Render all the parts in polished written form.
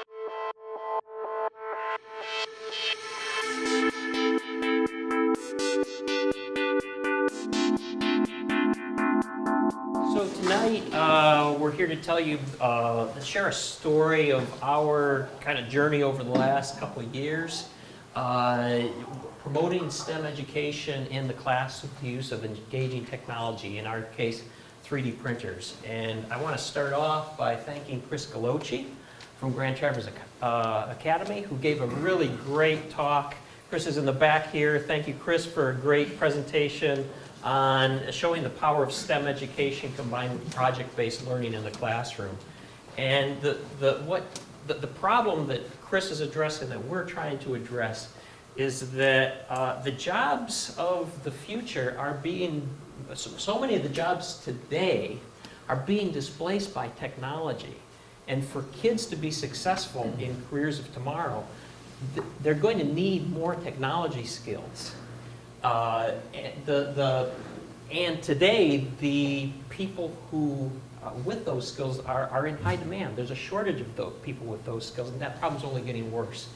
So tonight, we're here to tell you, share a story of our kind of journey over the last couple of years, promoting STEM education in the class with the use of engaging technology, in our case, 3D printers. And I want to start off by thanking Chris Galocci from Grand Traverse Academy, who gave a really great talk. Chris is in the back here. Thank you, Chris, for a great presentation on showing the power of STEM education combined with project-based learning in the classroom. And the problem that Chris is addressing, that we're trying to address, is that the jobs of the future are being, so many of the jobs today are being displaced by technology. And for kids to be successful in careers of tomorrow, they're going to need more technology skills. And today, the people who, with those skills, are in high demand. There's a shortage of those people with those skills, and that problem's only getting worse.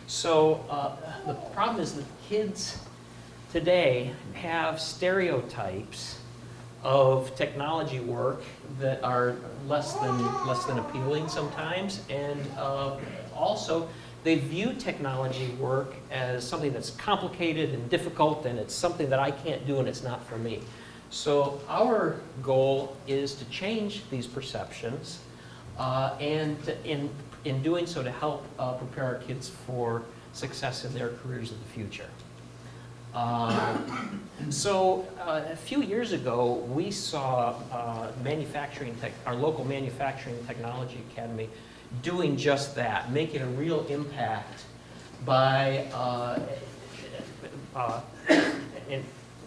So the problem is that kids today have stereotypes of technology work that are less than appealing sometimes, and also they view technology work as something that's complicated and difficult, and it's something that I can't do and it's not for me. So our goal is to change these perceptions, and in doing so to help prepare our kids for success in their careers in the future. So a few years ago, we saw our local manufacturing technology academy doing just that, making a real impact by and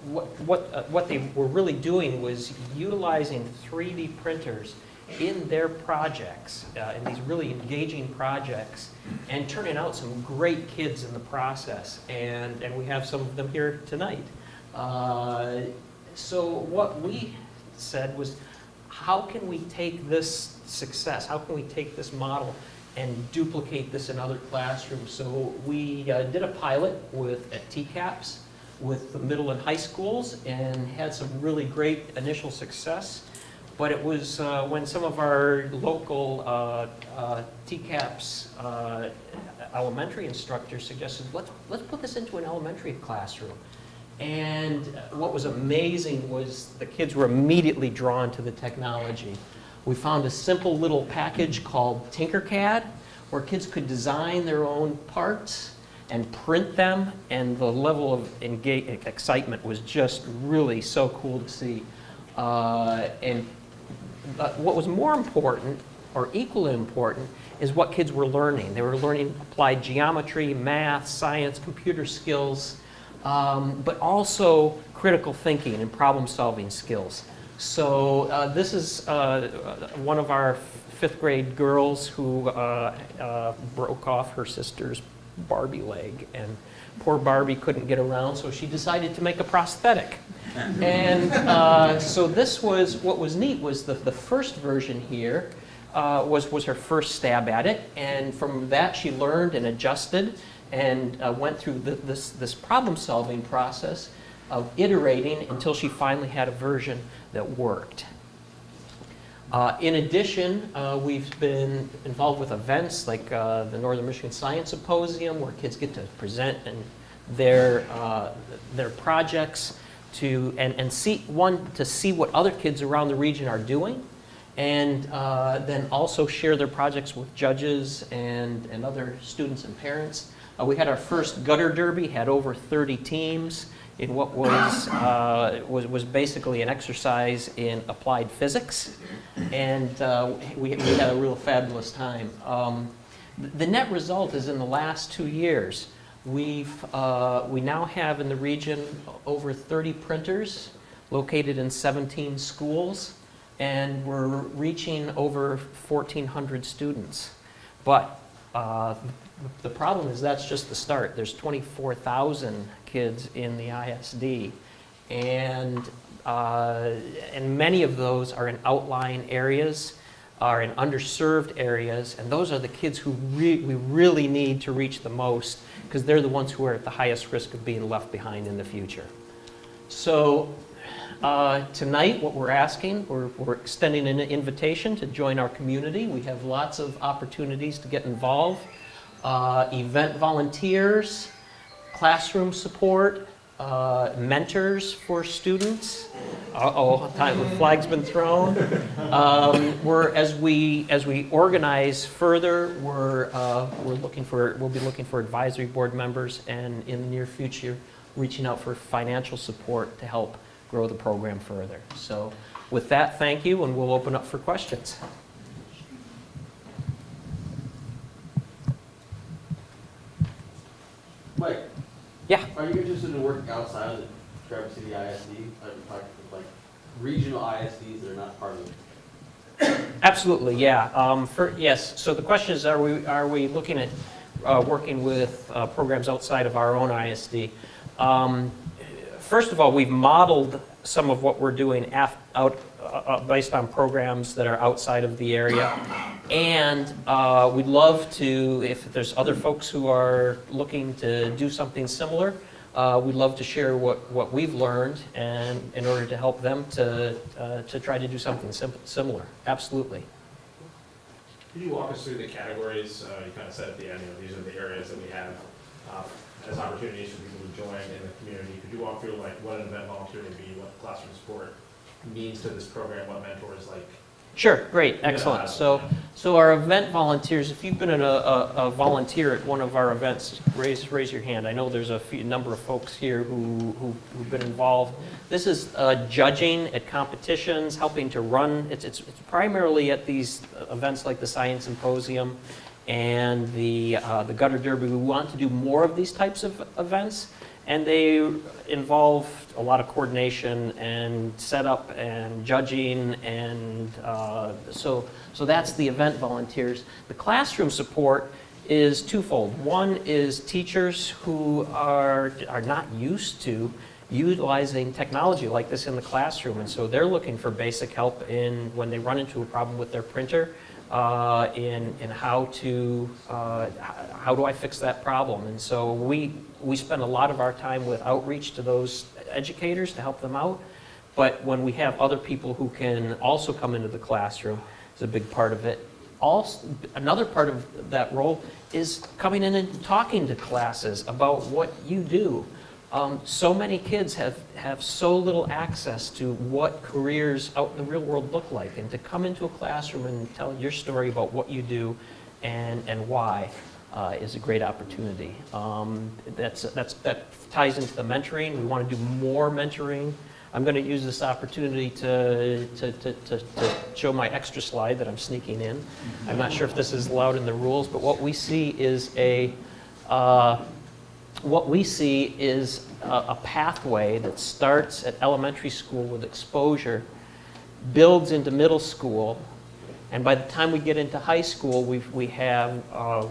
what they were really doing was utilizing 3D printers in their projects, in these really engaging projects, and turning out some great kids in the process. And we have some of them here tonight. So what we said was, how can we take this success, how can we take this model and duplicate this in other classrooms? So we did a pilot at TCAPS with the middle and high schools and had some really great initial success. But it was when some of our local TCAPS elementary instructors suggested, let's put this into an elementary classroom. And what was amazing was the kids were immediately drawn to the technology. We found a simple little package called Tinkercad, where kids could design their own parts and print them, and the level of excitement was just really so cool to see. And what was more important, or equally important, is what kids were learning. They were learning applied geometry, math, science, computer skills, but also critical thinking and problem-solving skills. So this is one of our fifth grade girls who broke off her sister's Barbie leg, and poor Barbie couldn't get around, so she decided to make a prosthetic. And so this was, what was neat was the first version here was her first stab at it, and from that she learned and adjusted and went through this problem-solving process of iterating until she finally had a version that worked. In addition, we've been involved with events like the Northern Michigan Science Symposium, where kids get to present and their projects to see what other kids around the region are doing, and then also share their projects with judges and other students and parents. We had our first gutter derby, had over 30 teams in what was basically an exercise in applied physics, and we had a real fabulous time. The net result is, in the last 2 years, we now have in the region over 30 printers located in 17 schools, and we're reaching over 1,400 students. But the problem is that's just the start. There's 24,000 kids in the ISD, and many of those are in outlying areas are in underserved areas, and those are the kids who we really need to reach the most, because they're the ones who are at the highest risk of being left behind in the future. So tonight, what we're asking, we're extending an invitation to join our community. We have lots of opportunities to get involved. Event volunteers, classroom support, mentors for students. The flag's been thrown. As we organize further, we'll be looking for advisory board members, and in the near future, reaching out for financial support to help grow the program further. So with that, thank you, and we'll open up for questions. Mike, Yeah. are you interested in working outside of the Traverse City ISD, like regional ISDs that are not part of it? Absolutely, yeah. Yes, so the question is, are we looking at working with programs outside of our own ISD? First of all, we've modeled some of what we're doing based on programs that are outside of the area. And we'd love to, if there's other folks who are looking to do something similar, we'd love to share what we've learned, and in order to help them to try to do something similar. Absolutely. Could you walk us through the categories? You kind of said at the end, these are the areas that we have as opportunities for people to join in the community. Could you walk through like what an event volunteer would be, what classroom support means to this program, what mentors like? Sure, great, excellent. So our event volunteers, if you've been a volunteer at one of our events, raise your hand. I know there's a number of folks here who've been involved. This is judging at competitions, helping to run. It's primarily at these events like the Science Symposium and the Gutter Derby. We want to do more of these types of events, and they involve a lot of coordination and setup and judging, and so that's the event volunteers. The classroom support is twofold. One is teachers who are not used to utilizing technology like this in the classroom, and so they're looking for basic help when they run into a problem with their printer, in how do I fix that problem. And so we spend a lot of our time with outreach to those educators to help them out, but when we have other people who can also come into the classroom, is a big part of it. Also, another part of that role is coming in and talking to classes about what you do. So many kids have so little access to what careers out in the real world look like, and to come into a classroom and tell your story about what you do and why is a great opportunity. That ties into the mentoring. We want to do more mentoring. I'm going to use this opportunity to show my extra slide that I'm sneaking in. I'm not sure if this is allowed in the rules, but what we see is a pathway that starts at elementary school with exposure, builds into middle school, and by the time we get into high school, we have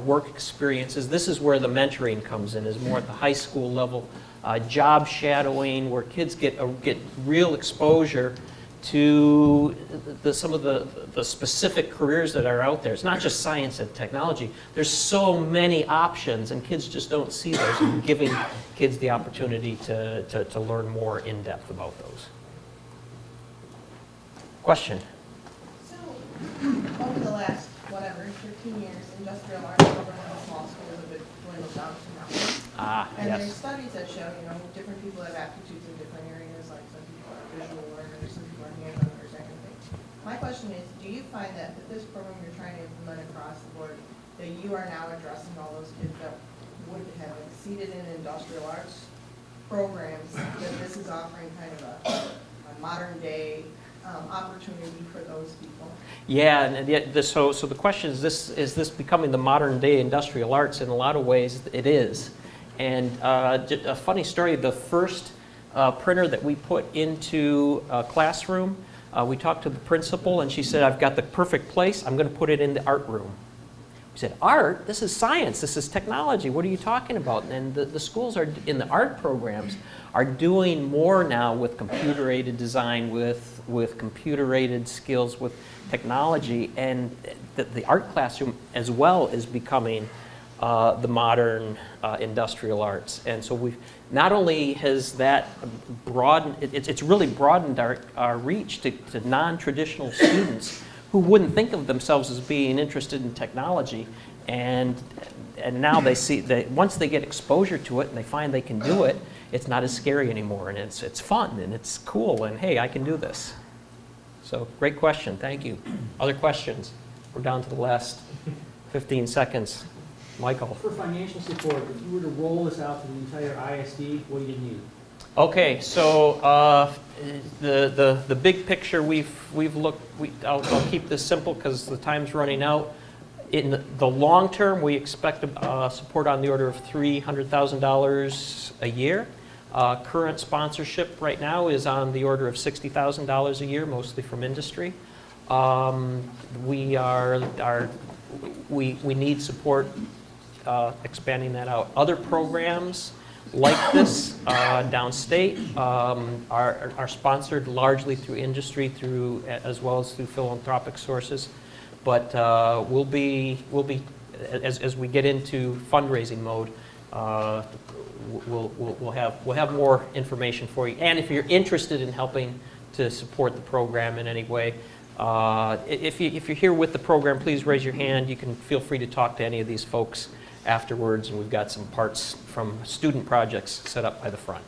work experiences. This is where the mentoring comes in, is more at the high school level, job shadowing, where kids get real exposure to some of the specific careers that are out there. It's not just science and technology. There's so many options, and kids just don't see those, and giving kids the opportunity to learn more in depth about those. Question? So, over the last, 13 years, industrial arts program in small schools have been dwindled down to nothing. And there's Yes. studies that show, different people have aptitudes in different areas, like some people are visual learners, some people are hands-on learners, that kind of thing. My question is, do you find that with this program you're trying to implement across the board, that you are now addressing all those kids that would have exceeded in industrial arts programs, that this is offering kind of a modern day opportunity for those people? Yeah, and so the question is this becoming the modern day industrial arts? In a lot of ways, it is. And a funny story, the first printer that we put into a classroom, we talked to the principal, and she said, I've got the perfect place, I'm going to put it in the art room. We said, art? This is science, this is technology, what are you talking about? And the schools are in the art programs are doing more now with computer-aided design, with computer-aided skills, with technology, and the art classroom as well is becoming the modern industrial arts. And so we've, not only has that broadened, it's really broadened our reach to non-traditional students who wouldn't think of themselves as being interested in technology, and now they see that once they get exposure to it and they find they can do it, it's not as scary anymore, and it's fun and it's cool, and hey, I can do this. So great question, thank you. Other questions? We're down to the last 15 seconds. Michael. For financial support, if you were to roll this out to the entire ISD, what do you need? Okay, so the big picture we've looked. I'll keep this simple because the time's running out. In the long term, we expect support on the order of $300,000 a year. Current sponsorship right now is on the order of $60,000 a year, mostly from industry. We need support expanding that out. Other programs like this downstate are sponsored largely through industry, as well as through philanthropic sources. But we'll be as we get into fundraising mode, we'll have more information for you. And if you're interested in helping to support the program in any way, if you're here with the program, please raise your hand. You can feel free to talk to any of these folks afterwards, and we've got some parts from student projects set up by the front.